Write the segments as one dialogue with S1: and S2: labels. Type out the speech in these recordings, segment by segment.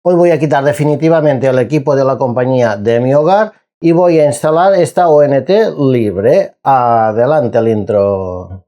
S1: Hoy voy a quitar definitivamente el equipo de la compañía de mi hogar y voy a instalar esta ONT libre. Adelante el intro.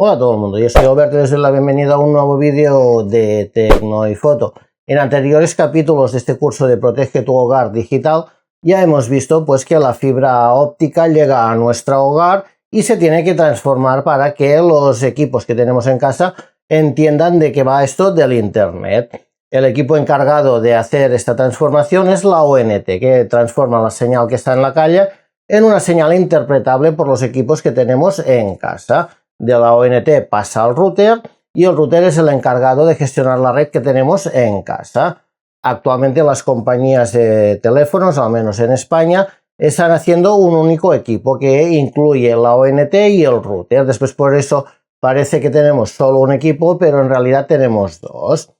S1: Hola a todo el mundo, yo soy Alberto y les doy la bienvenida a un nuevo vídeo de Tecno y Foto. En anteriores capítulos de este curso de Protege tu Hogar Digital ya hemos visto pues que la fibra óptica llega a nuestro hogar y se tiene que transformar para que los equipos que tenemos en casa entiendan de qué va esto del internet. El equipo encargado de hacer esta transformación es la ONT, que transforma la señal que está en la calle en una señal interpretable por los equipos que tenemos en casa. De la ONT pasa al router y el router es el encargado de gestionar la red que tenemos en casa. Actualmente las compañías de teléfonos, al menos en España, están haciendo un único equipo que incluye la ONT y el router. Después por eso parece que tenemos solo un equipo, pero en realidad tenemos dos.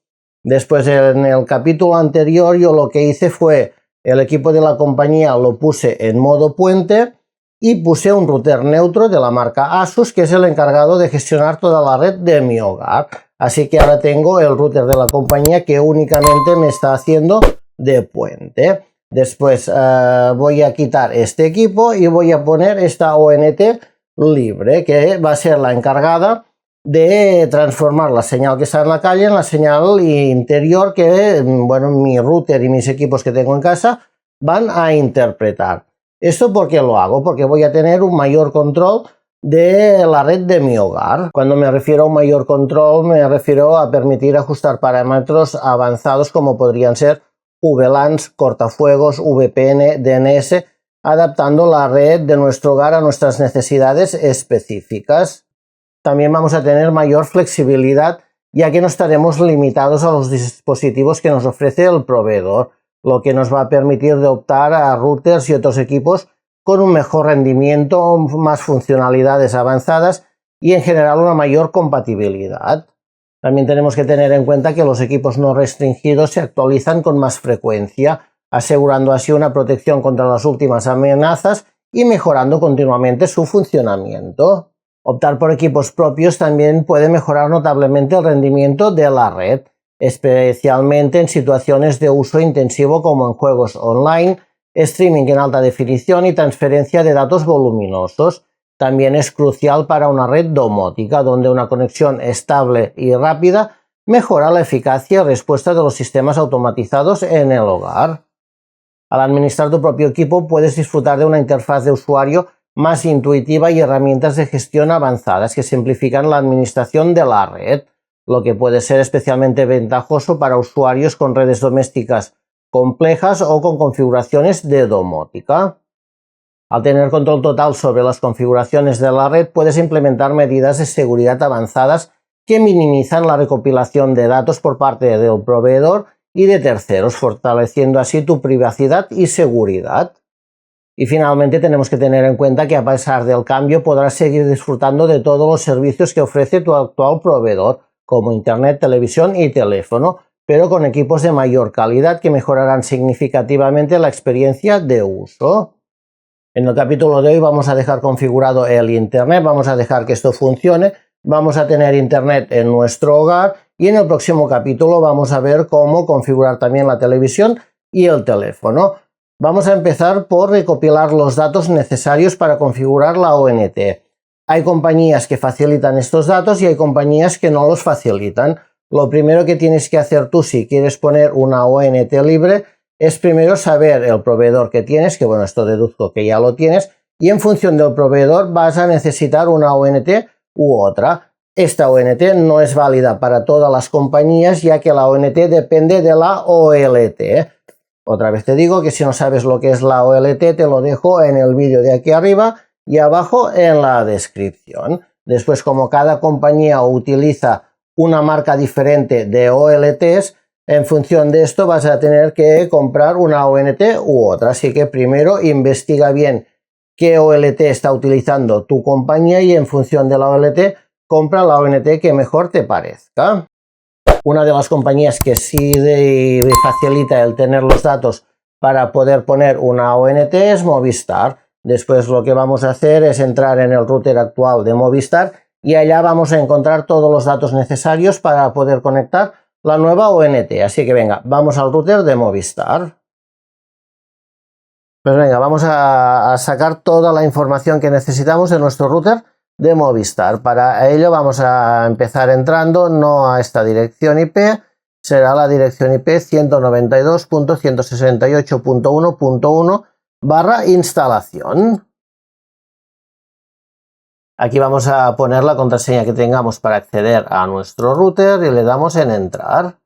S1: Después en el capítulo anterior yo lo que hice fue el equipo de la compañía lo puse en modo puente y puse un router neutro de la marca Asus, que es el encargado de gestionar toda la red de mi hogar. Así que ahora tengo el router de la compañía que únicamente me está haciendo de puente. Después voy a quitar este equipo y voy a poner esta ONT libre, que va a ser la encargada de transformar la señal que está en la calle en la señal interior que, bueno, mi router y mis equipos que tengo en casa van a interpretar. ¿Esto por qué lo hago? Porque voy a tener un mayor control de la red de mi hogar. Cuando me refiero a un mayor control, me refiero a permitir ajustar parámetros avanzados como podrían ser VLANs, cortafuegos, VPN, DNS, adaptando la red de nuestro hogar a nuestras necesidades específicas. También vamos a tener mayor flexibilidad, ya que no estaremos limitados a los dispositivos que nos ofrece el proveedor, lo que nos va a permitir de optar a routers y otros equipos con un mejor rendimiento, más funcionalidades avanzadas y en general una mayor compatibilidad. También tenemos que tener en cuenta que los equipos no restringidos se actualizan con más frecuencia, asegurando así una protección contra las últimas amenazas y mejorando continuamente su funcionamiento. Optar por equipos propios también puede mejorar notablemente el rendimiento de la red, especialmente en situaciones de uso intensivo como en juegos online, streaming en alta definición y transferencia de datos voluminosos. También es crucial para una red domótica, donde una conexión estable y rápida mejora la eficacia y respuesta de los sistemas automatizados en el hogar. Al administrar tu propio equipo puedes disfrutar de una interfaz de usuario más intuitiva y herramientas de gestión avanzadas que simplifican la administración de la red, lo que puede ser especialmente ventajoso para usuarios con redes domésticas complejas o con configuraciones de domótica. Al tener control total sobre las configuraciones de la red, puedes implementar medidas de seguridad avanzadas que minimizan la recopilación de datos por parte del proveedor y de terceros, fortaleciendo así tu privacidad y seguridad. Y finalmente tenemos que tener en cuenta que a pesar del cambio podrás seguir disfrutando de todos los servicios que ofrece tu actual proveedor, como internet, televisión y teléfono, pero con equipos de mayor calidad que mejorarán significativamente la experiencia de uso. En el capítulo de hoy vamos a dejar configurado el internet, vamos a dejar que esto funcione, vamos a tener internet en nuestro hogar y en el próximo capítulo vamos a ver cómo configurar también la televisión y el teléfono. Vamos a empezar por recopilar los datos necesarios para configurar la ONT. Hay compañías que facilitan estos datos y hay compañías que no los facilitan. Lo primero que tienes que hacer tú si quieres poner una ONT libre es primero saber el proveedor que tienes, que bueno, esto deduzco que ya lo tienes, y en función del proveedor vas a necesitar una ONT u otra. Esta ONT no es válida para todas las compañías, ya que la ONT depende de la OLT. Otra vez te digo que si no sabes lo que es la OLT, te lo dejo en el vídeo de aquí arriba y abajo en la descripción. Después, como cada compañía utiliza una marca diferente de OLTs, en función de esto vas a tener que comprar una ONT u otra. Así que primero investiga bien qué OLT está utilizando tu compañía y en función de la OLT compra la ONT que mejor te parezca. Una de las compañías que sí facilita el tener los datos para poder poner una ONT es Movistar. Después lo que vamos a hacer es entrar en el router actual de Movistar y allá vamos a encontrar todos los datos necesarios para poder conectar la nueva ONT. Así que venga, vamos al router de Movistar. Pues venga, vamos a sacar toda la información que necesitamos de nuestro router de Movistar. Para ello vamos a empezar entrando no a esta dirección IP, será la dirección IP 192.168.1.1/instalación. Aquí vamos a poner la contraseña que tengamos para acceder a nuestro router y le damos en entrar.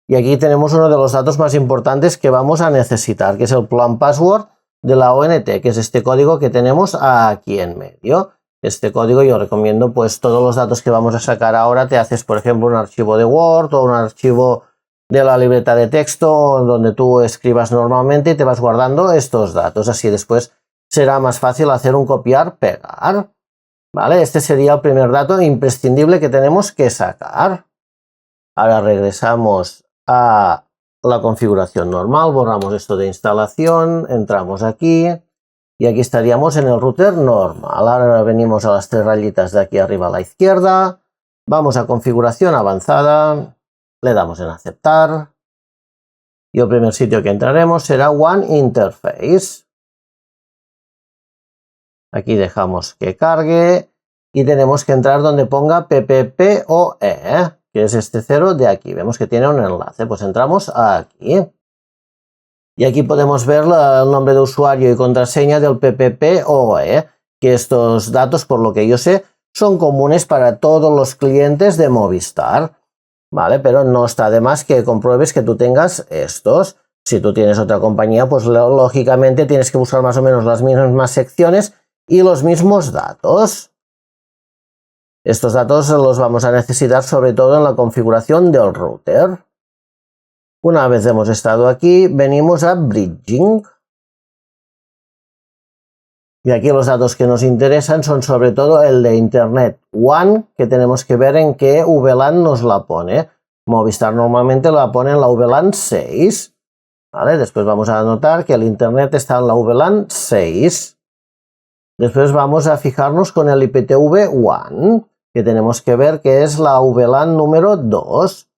S1: Y aquí tenemos uno de los datos más importantes que vamos a necesitar, que es el plan password de la ONT, que es este código que tenemos aquí en medio. Este código yo recomiendo, pues todos los datos que vamos a sacar ahora, te haces por ejemplo un archivo de Word o un archivo de la libreta de texto donde tú escribas normalmente y te vas guardando estos datos. Así después será más fácil hacer un copiar-pegar. ¿Vale? Este sería el primer dato imprescindible que tenemos que sacar. Ahora regresamos a la configuración normal, borramos esto de instalación, entramos aquí y aquí estaríamos en el router normal. Ahora venimos a las tres rayitas de aquí arriba a la izquierda, vamos a configuración avanzada, le damos en aceptar y el primer sitio que entraremos será One Interface. Aquí dejamos que cargue y tenemos que entrar donde ponga PPPoE, que es este 0 de aquí. Vemos que tiene un enlace, pues entramos aquí. Y aquí podemos ver el nombre de usuario y contraseña del PPPoE, que estos datos, por lo que yo sé, son comunes para todos los clientes de Movistar. ¿Vale? Pero no está de más que compruebes que tú tengas estos. Si tú tienes otra compañía, pues lógicamente tienes que buscar más o menos las mismas secciones y los mismos datos. Estos datos los vamos a necesitar sobre todo en la configuración del router. Una vez hemos estado aquí, venimos a Bridging. Y aquí los datos que nos interesan son sobre todo el de Internet One, que tenemos que ver en qué VLAN nos la pone. Movistar normalmente la pone en la VLAN 6. ¿Vale? Después vamos a notar que el Internet está en la VLAN 6. Después vamos a fijarnos con el IPTV One, que tenemos que ver que es la VLAN número 2.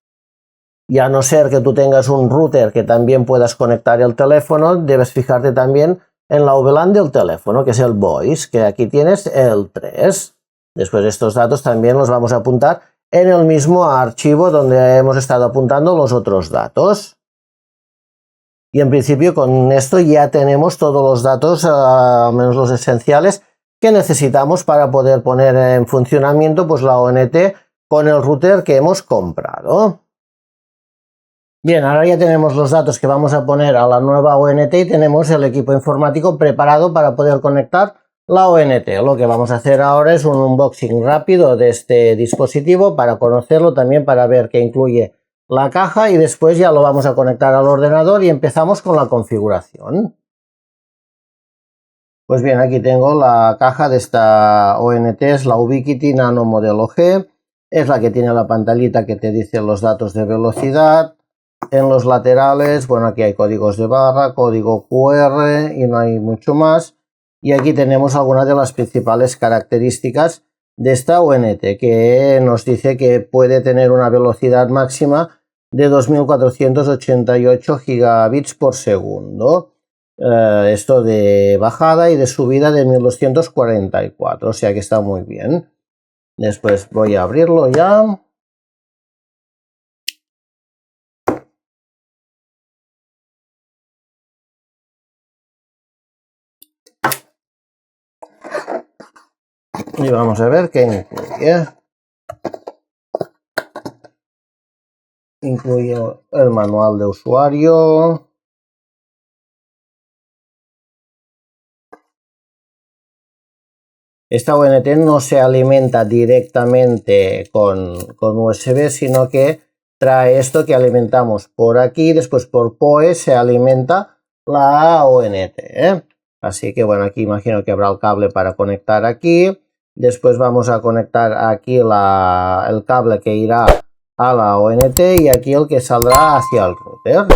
S1: Y a no ser que tú tengas un router que también puedas conectar el teléfono, debes fijarte también en la VLAN del teléfono, que es el Voice, que aquí tienes el 3. Después estos datos también los vamos a apuntar en el mismo archivo donde hemos estado apuntando los otros datos. Y en principio con esto ya tenemos todos los datos, al menos los esenciales, que necesitamos para poder poner en funcionamiento pues la ONT con el router que hemos comprado. Bien, ahora ya tenemos los datos que vamos a poner a la nueva ONT y tenemos el equipo informático preparado para poder conectar la ONT. Lo que vamos a hacer ahora es un unboxing rápido de este dispositivo para conocerlo, también para ver qué incluye la caja y después ya lo vamos a conectar al ordenador y empezamos con la configuración. Pues bien, aquí tengo la caja de esta ONT, es la Ubiquiti Nano modelo G, es la que tiene la pantallita que te dice los datos de velocidad. En los laterales, bueno, aquí hay códigos de barra, código QR y no hay mucho más. Y aquí tenemos algunas de las principales características de esta ONT, que nos dice que puede tener una velocidad máxima de 2488 gigabits por segundo. Esto de bajada y de subida de 1244, o sea que está muy bien. Después voy a abrirlo ya. Y vamos a ver qué incluye. Incluye el manual de usuario. Esta ONT no se alimenta directamente con USB, sino que trae esto que alimentamos por aquí, después por PoE se alimenta la ONT. Así que bueno, aquí imagino que habrá el cable para conectar aquí. Después vamos a conectar aquí el cable que irá a la ONT y aquí el que saldrá hacia el router.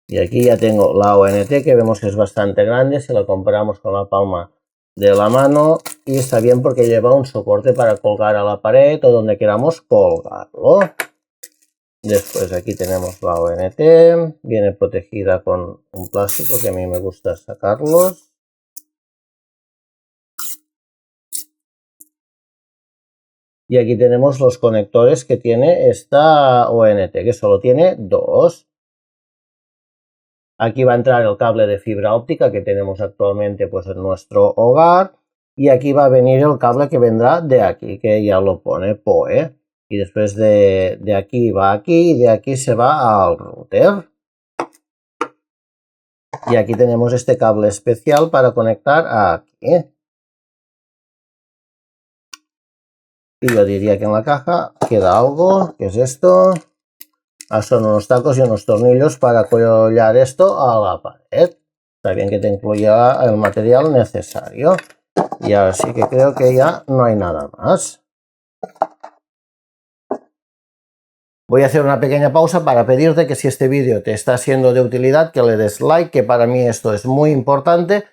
S1: Y aquí ya tengo la ONT, que vemos que es bastante grande si la comparamos con la palma de la mano, y está bien porque lleva un soporte para colgar a la pared o donde queramos colgarlo. Después aquí tenemos la ONT, viene protegida con un plástico que a mí me gusta sacarlos. Y aquí tenemos los conectores que tiene esta ONT, que solo tiene dos. Aquí va a entrar el cable de fibra óptica que tenemos actualmente pues en nuestro hogar. Y aquí va a venir el cable que vendrá de aquí, que ya lo pone PoE. Y después de aquí va aquí y de aquí se va al router. Y aquí tenemos este cable especial para conectar aquí. Y yo diría que en la caja queda algo, que es esto. Son unos tacos y unos tornillos para colgar esto a la pared. Está bien que te incluya el material necesario. Y ahora sí que creo que ya no hay nada más. Voy a hacer una pequeña pausa para pedirte que si este vídeo te está siendo de utilidad, que le des like, que para mí esto es muy importante.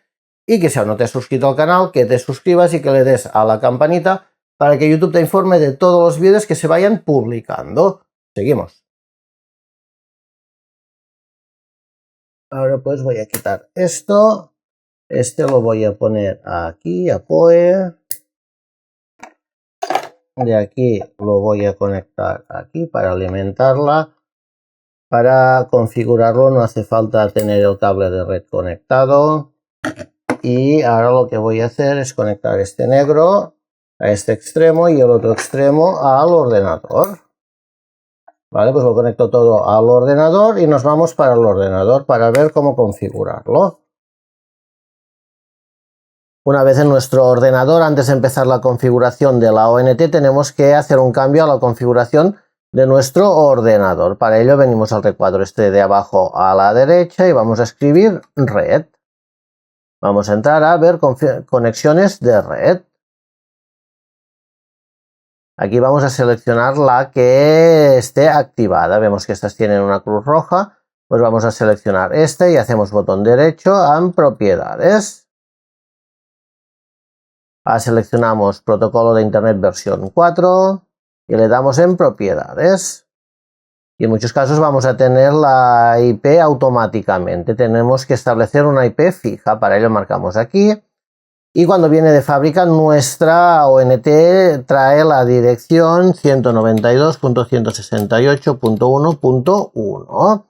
S1: Y que si aún no te has suscrito al canal, que te suscribas y que le des a la campanita para que YouTube te informe de todos los vídeos que se vayan publicando. Seguimos. Ahora pues voy a quitar esto. Este lo voy a poner aquí, a PoE. De aquí lo voy a conectar aquí para alimentarla. Para configurarlo no hace falta tener el cable de red conectado. Y ahora lo que voy a hacer es conectar este negro a este extremo y el otro extremo al ordenador. Vale, pues lo conecto todo al ordenador y nos vamos para el ordenador para ver cómo configurarlo. Una vez en nuestro ordenador, antes de empezar la configuración de la ONT, tenemos que hacer un cambio a la configuración de nuestro ordenador. Para ello venimos al recuadro este de abajo a la derecha y vamos a escribir red. Vamos a entrar a ver conexiones de red. Aquí vamos a seleccionar la que esté activada. Vemos que estas tienen una cruz roja. Pues vamos a seleccionar esta y hacemos botón derecho en propiedades. Seleccionamos protocolo de internet versión 4 y le damos en propiedades. Y en muchos casos vamos a tener la IP automáticamente. Tenemos que establecer una IP fija. Para ello marcamos aquí. Y cuando viene de fábrica, nuestra ONT trae la dirección 192.168.1.1.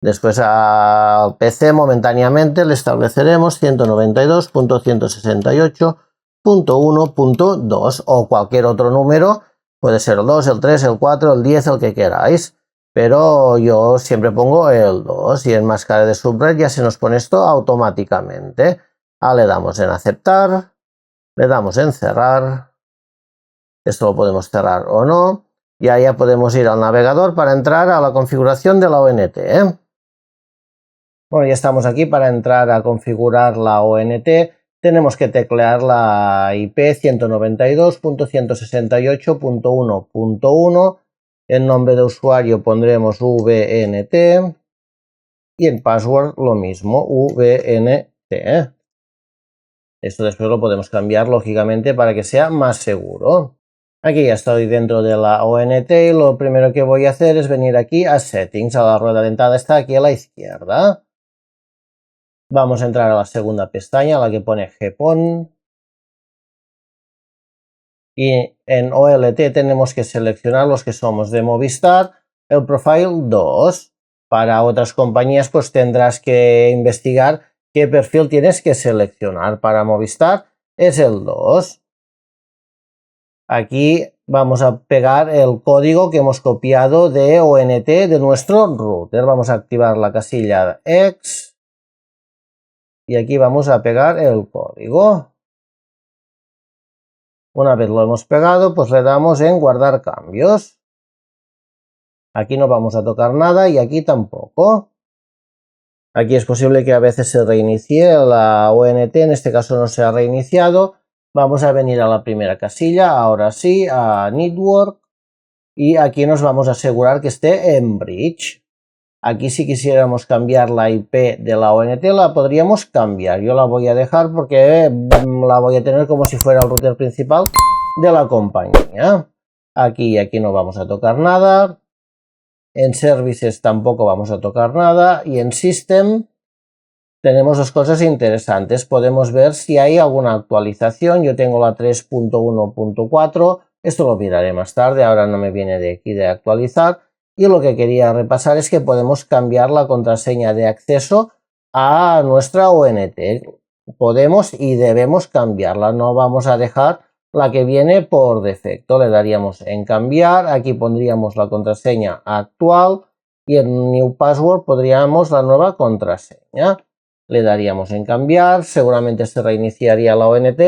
S1: Después al PC momentáneamente le estableceremos 192.168.1.2 o cualquier otro número. Puede ser el 2, el 3, el 4, el 10, el que queráis. Pero yo siempre pongo el 2 y en máscara de subred ya se nos pone esto automáticamente. Le damos en aceptar, le damos en cerrar, esto lo podemos cerrar o no, y ahí ya podemos ir al navegador para entrar a la configuración de la ONT. Bueno, ya estamos aquí para entrar a configurar la ONT, tenemos que teclear la IP 192.168.1.1, en nombre de usuario pondremos VNT y en password lo mismo, VNT. Esto después lo podemos cambiar lógicamente para que sea más seguro. Aquí ya estoy dentro de la ONT y lo primero que voy a hacer es venir aquí a Settings, a la rueda dentada está aquí a la izquierda. Vamos a entrar a la segunda pestaña, la que pone GPON. Y en OLT tenemos que seleccionar los que somos de Movistar, el Profile 2. Para otras compañías pues tendrás que investigar qué perfil tienes que seleccionar. Para Movistar es el 2. Aquí vamos a pegar el código que hemos copiado de ONT de nuestro router. Vamos a activar la casilla X y aquí vamos a pegar el código. Una vez lo hemos pegado, pues le damos en guardar cambios. Aquí no vamos a tocar nada y aquí tampoco. Aquí es posible que a veces se reinicie la ONT, en este caso no se ha reiniciado. Vamos a venir a la primera casilla, ahora sí, a Network. Y aquí nos vamos a asegurar que esté en Bridge. Aquí si quisiéramos cambiar la IP de la ONT la podríamos cambiar. Yo la voy a dejar porque la voy a tener como si fuera el router principal de la compañía. Aquí y aquí no vamos a tocar nada. En Services tampoco vamos a tocar nada. Y en System tenemos dos cosas interesantes. Podemos ver si hay alguna actualización. Yo tengo la 3.1.4. Esto lo miraré más tarde. Ahora no me viene de aquí de actualizar. Y lo que quería repasar es que podemos cambiar la contraseña de acceso a nuestra ONT. Podemos y debemos cambiarla. No vamos a dejar la que viene por defecto. Le daríamos en cambiar. Aquí pondríamos la contraseña actual. Y en New Password pondríamos la nueva contraseña. Le daríamos en cambiar. Seguramente se reiniciaría la ONT.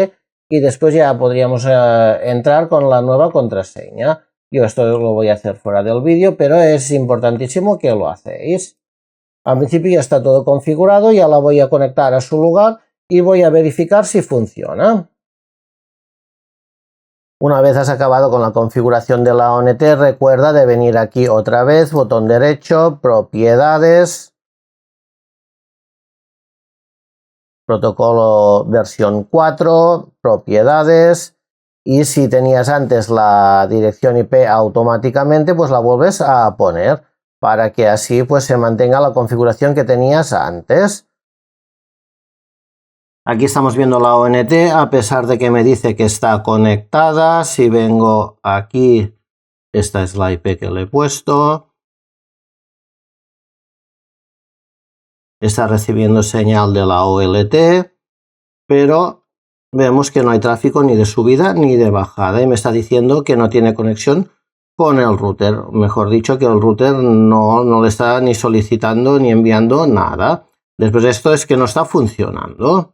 S1: Y después ya podríamos entrar con la nueva contraseña. Yo esto lo voy a hacer fuera del vídeo, pero es importantísimo que lo hacéis. Al principio ya está todo configurado, ya la voy a conectar a su lugar y voy a verificar si funciona. Una vez has acabado con la configuración de la ONT, recuerda de venir aquí otra vez, botón derecho, propiedades, protocolo versión 4, propiedades. Y si tenías antes la dirección IP automáticamente, pues la vuelves a poner para que así pues se mantenga la configuración que tenías antes. Aquí estamos viendo la ONT, a pesar de que me dice que está conectada. Si vengo aquí, esta es la IP que le he puesto. Está recibiendo señal de la OLT, pero vemos que no hay tráfico ni de subida ni de bajada y me está diciendo que no tiene conexión con el router. Mejor dicho, que el router no le está ni solicitando ni enviando nada. Después de esto es que no está funcionando.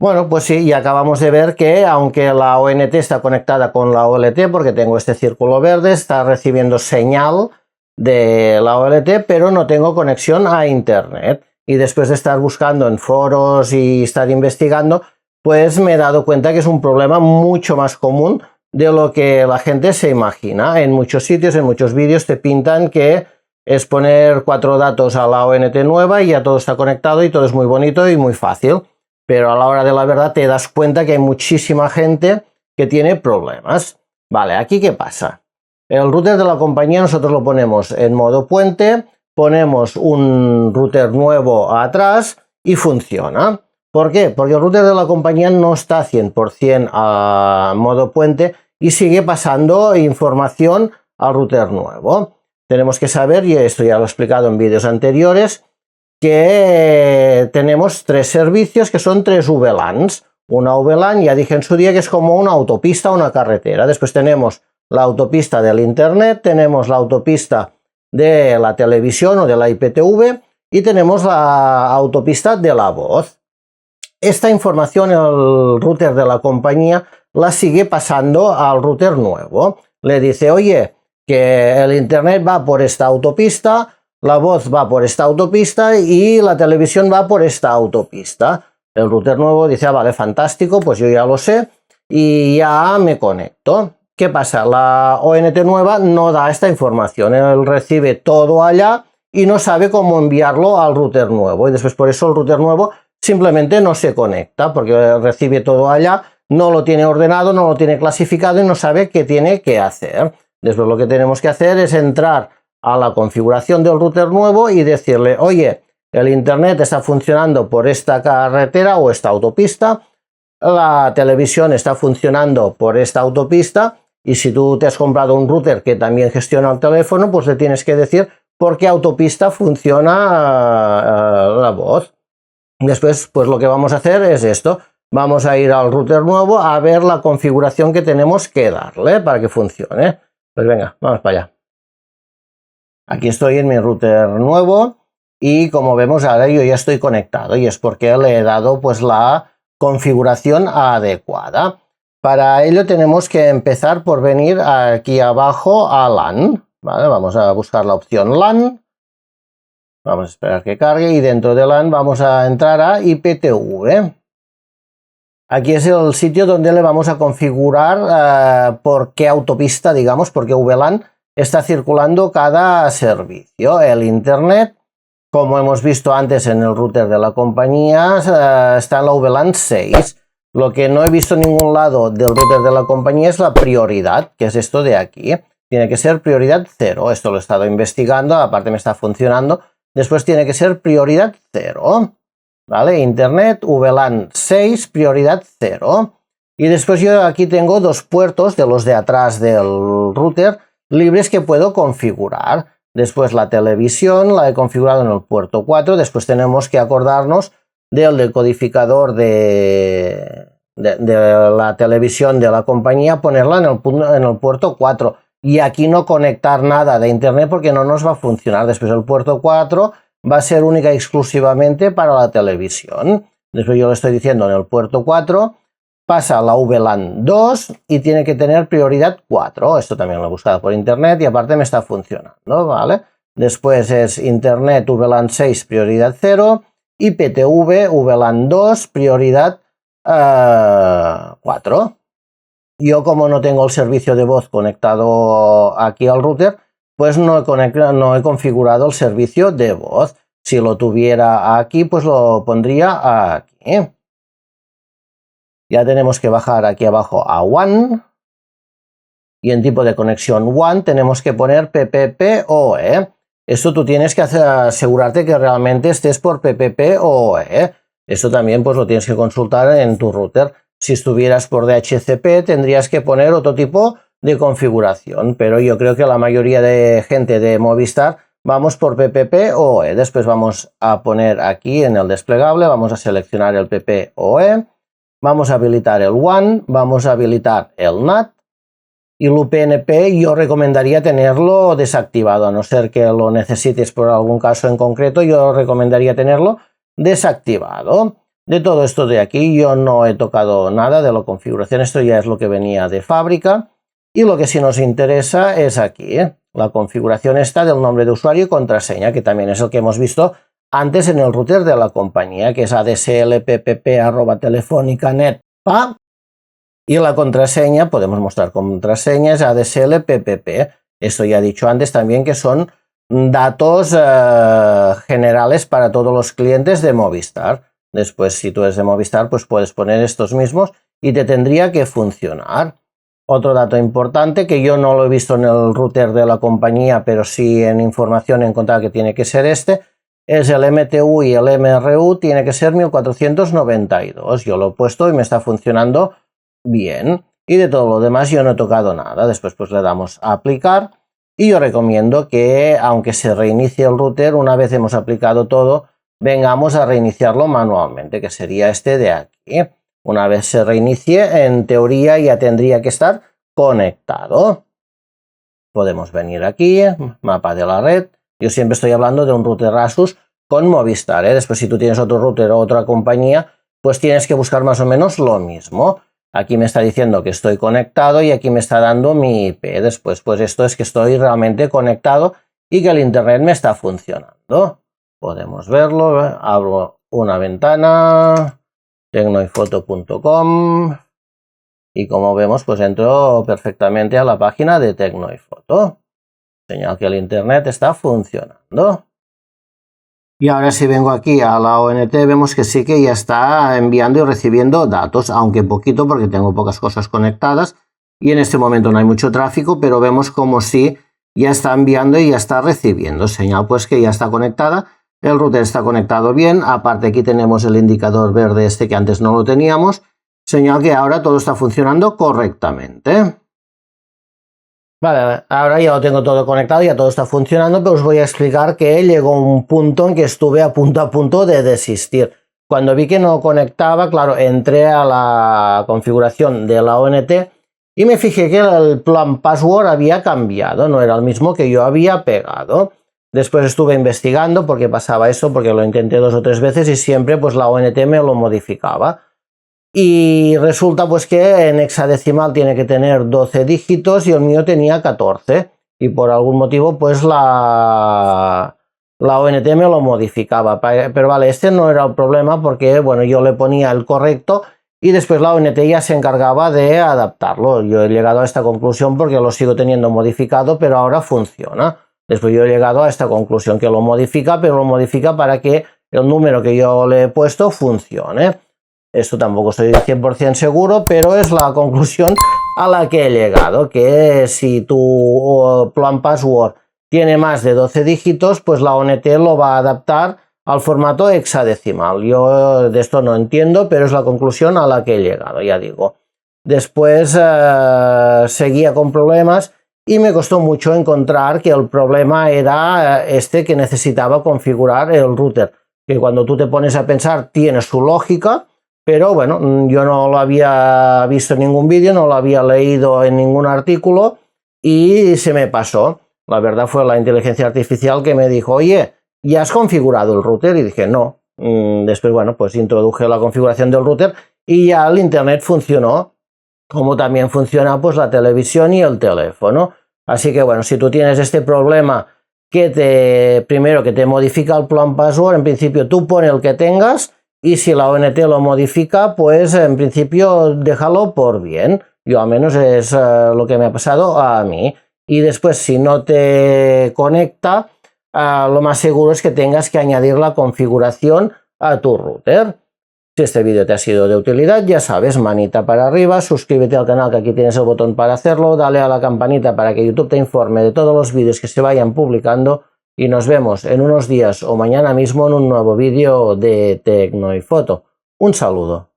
S1: Bueno, pues sí, y acabamos de ver que aunque la ONT está conectada con la OLT, porque tengo este círculo verde, está recibiendo señal de la OLT, pero no tengo conexión a internet. Y después de estar buscando en foros y estar investigando, pues me he dado cuenta que es un problema mucho más común de lo que la gente se imagina. En muchos sitios, en muchos vídeos te pintan que es poner 4 datos a la ONT nueva y ya todo está conectado y todo es muy bonito y muy fácil. Pero a la hora de la verdad te das cuenta que hay muchísima gente que tiene problemas. Vale, ¿aquí qué pasa? El router de la compañía nosotros lo ponemos en modo puente, ponemos un router nuevo atrás y funciona. ¿Por qué? Porque el router de la compañía no está 100% a modo puente y sigue pasando información al router nuevo. Tenemos que saber, y esto ya lo he explicado en vídeos anteriores, que tenemos 3 servicios que son 3 VLANs. Una VLAN, ya dije en su día, que es como una autopista o una carretera. Después tenemos la autopista del internet, tenemos la autopista de la televisión o de la IPTV y tenemos la autopista de la voz. Esta información el router de la compañía la sigue pasando al router nuevo. Le dice, oye, que el internet va por esta autopista, la voz va por esta autopista y la televisión va por esta autopista. El router nuevo dice, ah, vale, fantástico, pues yo ya lo sé y ya me conecto. ¿Qué pasa? La ONT nueva no da esta información. Él recibe todo allá y no sabe cómo enviarlo al router nuevo. Y después por eso el router nuevo simplemente no se conecta, porque recibe todo allá, no lo tiene ordenado, no lo tiene clasificado y no sabe qué tiene que hacer. Después lo que tenemos que hacer es entrar a la configuración del router nuevo y decirle, oye, el internet está funcionando por esta carretera o esta autopista, la televisión está funcionando por esta autopista y si tú te has comprado un router que también gestiona el teléfono, pues le tienes que decir por qué autopista funciona la voz. Después, pues lo que vamos a hacer es esto. Vamos a ir al router nuevo a ver la configuración que tenemos que darle para que funcione. Pues venga, vamos para allá. Aquí estoy en mi router nuevo y como vemos ahora yo ya estoy conectado y es porque le he dado pues la configuración adecuada. Para ello tenemos que empezar por venir aquí abajo a LAN. ¿vale? Vamos a buscar la opción LAN, vamos a esperar que cargue y dentro de LAN vamos a entrar a IPTV. Aquí es el sitio donde le vamos a configurar por qué autopista, digamos, por qué VLAN está circulando cada servicio. El Internet, como hemos visto antes en el router de la compañía, está en la VLAN 6. Lo que no he visto en ningún lado del router de la compañía es la prioridad, que es esto de aquí. Tiene que ser prioridad 0. Esto lo he estado investigando, aparte me está funcionando. Después tiene que ser prioridad 0. ¿Vale? Internet, VLAN 6, prioridad 0. Y después yo aquí tengo dos puertos de los de atrás del router libres que puedo configurar. Después la televisión la he configurado en el puerto 4. Después tenemos que acordarnos del decodificador de la televisión de la compañía, ponerla en el puerto 4. Y aquí no conectar nada de internet porque no nos va a funcionar. Después el puerto 4 va a ser única y exclusivamente para la televisión. Después yo le estoy diciendo en el puerto 4 pasa a la VLAN 2 y tiene que tener prioridad 4. Esto también lo he buscado por internet y aparte me está funcionando, ¿vale? Después es internet VLAN 6 prioridad 0, IPTV VLAN 2 prioridad 4. Yo, como no tengo el servicio de voz conectado aquí al router, pues no he configurado el servicio de voz. Si lo tuviera aquí, pues lo pondría aquí. Ya tenemos que bajar aquí abajo a WAN. Y en tipo de conexión WAN tenemos que poner PPPoE. Esto tú tienes que asegurarte que realmente estés por PPPoE. Esto también pues lo tienes que consultar en tu router. Si estuvieras por DHCP tendrías que poner otro tipo de configuración, pero yo creo que la mayoría de gente de Movistar vamos por PPPoE. Después vamos a poner aquí en el desplegable, vamos a seleccionar el PPoE, vamos a habilitar el WAN, vamos a habilitar el NAT y el UPnP yo recomendaría tenerlo desactivado, a no ser que lo necesites por algún caso en concreto, yo recomendaría tenerlo desactivado. De todo esto de aquí yo no he tocado nada de la configuración, esto ya es lo que venía de fábrica. Y lo que sí nos interesa es aquí, la configuración esta del nombre de usuario y contraseña, que también es el que hemos visto antes en el router de la compañía, que es adsl.ppp@telefonica.net. Y la contraseña, podemos mostrar contraseña, es adsl.ppp. Esto ya he dicho antes también que son datos generales para todos los clientes de Movistar. Después, si tú eres de Movistar, pues puedes poner estos mismos y te tendría que funcionar. Otro dato importante que yo no lo he visto en el router de la compañía, pero sí en información he encontrado que tiene que ser este, es el MTU y el MRU tiene que ser 1492. Yo lo he puesto y me está funcionando bien. Y de todo lo demás yo no he tocado nada. Después pues le damos a aplicar y yo recomiendo que aunque se reinicie el router, una vez hemos aplicado todo, vengamos a reiniciarlo manualmente, que sería este de aquí. Una vez se reinicie, en teoría ya tendría que estar conectado. Podemos venir aquí, mapa de la red. Yo siempre estoy hablando de un router Asus con Movistar, ¿eh? Después si tú tienes otro router o otra compañía, pues tienes que buscar más o menos lo mismo. Aquí me está diciendo que estoy conectado y aquí me está dando mi IP. Después pues esto es que estoy realmente conectado y que el internet me está funcionando. Podemos verlo, abro una ventana, tecnoyfoto.com y como vemos pues entro perfectamente a la página de Tecnoyfoto. Señal que el internet está funcionando. Y ahora si vengo aquí a la ONT vemos que sí que ya está enviando y recibiendo datos, aunque poquito porque tengo pocas cosas conectadas y en este momento no hay mucho tráfico, pero vemos como si ya está enviando y ya está recibiendo. Señal pues que ya está conectada. El router está conectado bien, aparte aquí tenemos el indicador verde este que antes no lo teníamos, señal que ahora todo está funcionando correctamente. Vale, ahora ya lo tengo todo conectado, ya todo está funcionando, pero os voy a explicar que llegó un punto en que estuve a punto de desistir. Cuando vi que no conectaba, claro, entré a la configuración de la ONT y me fijé que el plan password había cambiado, no era el mismo que yo había pegado. Después estuve investigando por qué pasaba eso, porque lo intenté 2 o 3 veces y siempre pues la ONT me lo modificaba. Y resulta pues que en hexadecimal tiene que tener 12 dígitos y el mío tenía 14. y por algún motivo pues la ONT me lo modificaba, pero vale, este no era el problema porque bueno, yo le ponía el correcto y después la ONT ya se encargaba de adaptarlo. Yo he llegado a esta conclusión porque lo sigo teniendo modificado, pero ahora funciona. Después yo he llegado a esta conclusión que lo modifica, pero lo modifica para que el número que yo le he puesto funcione. Esto tampoco estoy 100% seguro, pero es la conclusión a la que he llegado, que si tu plan password tiene más de 12 dígitos, pues la ONT lo va a adaptar al formato hexadecimal. Yo de esto no entiendo, pero es la conclusión a la que he llegado, ya digo. Después seguía con problemas y me costó mucho encontrar que el problema era este, que necesitaba configurar el router, que cuando tú te pones a pensar tiene su lógica, pero bueno, yo no lo había visto en ningún vídeo, no lo había leído en ningún artículo y se me pasó. La verdad fue la inteligencia artificial que me dijo, oye, ¿ya has configurado el router? Y dije, no. Después, bueno, pues introduje la configuración del router y ya el internet funcionó, como también funciona pues la televisión y el teléfono. Así que bueno, si tú tienes este problema primero que te modifica el plan password, en principio tú pon el que tengas y si la ONT lo modifica, pues en principio déjalo por bien. Yo al menos es lo que me ha pasado a mí. Y después si no te conecta, lo más seguro es que tengas que añadir la configuración a tu router. Si este vídeo te ha sido de utilidad, ya sabes, manita para arriba, suscríbete al canal que aquí tienes el botón para hacerlo, dale a la campanita para que YouTube te informe de todos los vídeos que se vayan publicando y nos vemos en unos días o mañana mismo en un nuevo vídeo de Tecnoifoto. Un saludo.